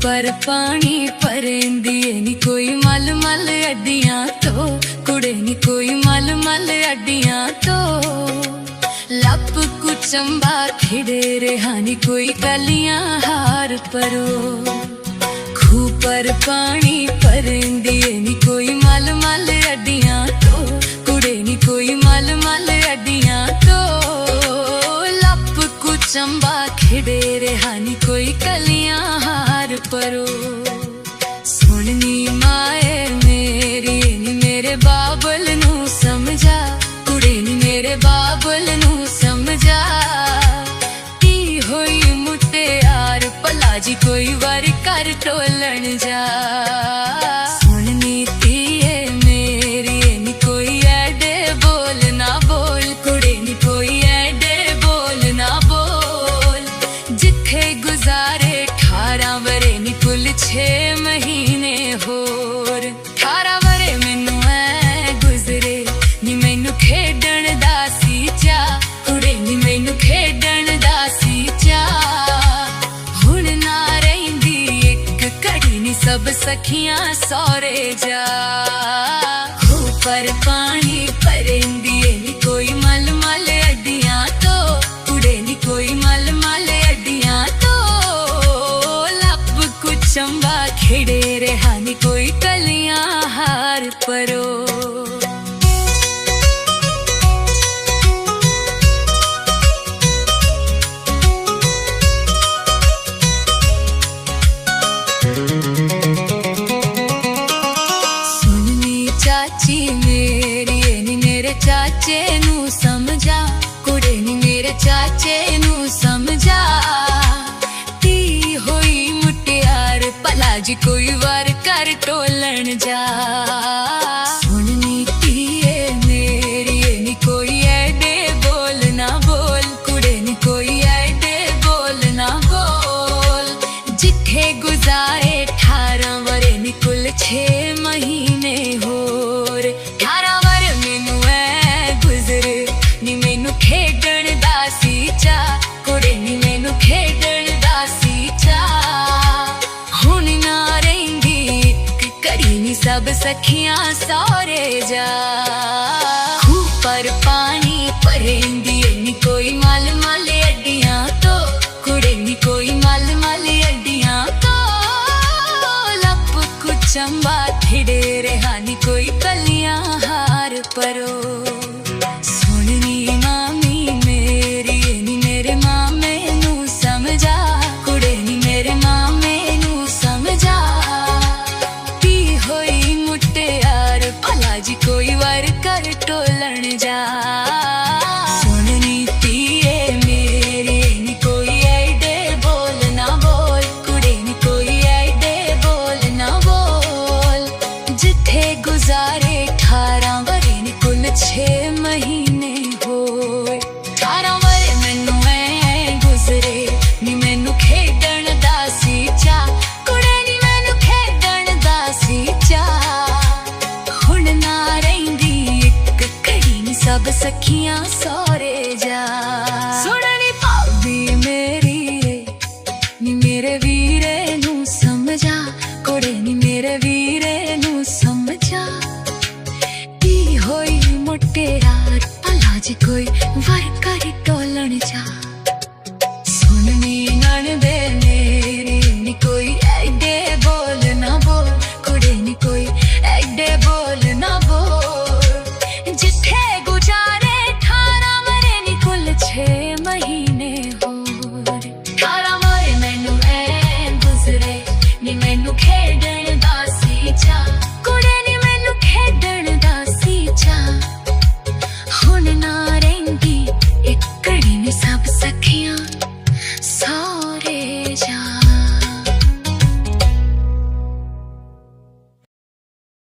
पर पानी भरेंदी नी कोई मल मल अड्डियां तो कुड़े नी कोई मल मल अड्डियां तो लप कुचंबा खिड़े रेहानी कोई कलियां हार परो खूह पर पानी भरेंदी नी कोई मल मल अड्डियां तो कुड़े नी कोई मल मल अड्डियां तो लप कुचंबा खिड़े रेहानी कोई कलियां हार परो सुननी माए मेरी नी मेरे बाबल नू समझा कुड़े नी मेरे बाबल नू समझा की होई मुटियार भला जी कोई वार कर टोलन जा सुननी धीए मेरी नी कोई ऐडे बोल ना बोल कुड़े नी कोई ऐडे बोल ना बोल जिथे गुजारे 18 वरे नी कुल 6 महीने होर 18 वरे मैनू ऐ गुजरे नी मैनू खेडण दा सी चा कुड़े नी मैनू खेडण दा सी चा हुण ना रहिंदी एक घड़ी नी सब सखियां सौरे जा खूह पर पानी भरेंदी नी कोई मल मल अड्डियां तो कुड़े नी कोई मल मल अड्डियां तो लप कुचंबा खिड़े रेहानी कोई कलियां हार परो चाची मेरी नी मेरे चाचे नू समझा कुड़े नी मेरे चाचे नू समझा ती होई मुटियार भला जी कोई वार कर टोलन जा सुननी धीए मेरी नी कोई ऐडे बोल ना बोल कुड़े नी कोई ऐडे बोल ना बोल जिथे गुजारे 18 वरे नी कुल 6 महीने होर 18 वरे मैनू ऐ गुजरे नी मैनू खेडण दा सी चा कुड़े नी मैनू खेडण दा सी चा हुण ना रहिंदी एक घड़ी नी सब सखियां सौरे जा खूह पर पानी भरेंदी नी कोई मल मल अड्डियां तो कुड़े नी कोई मल मल अड्डियां तो लप कुचंबा खिड़े रेहानी कोई कलियां हार परो।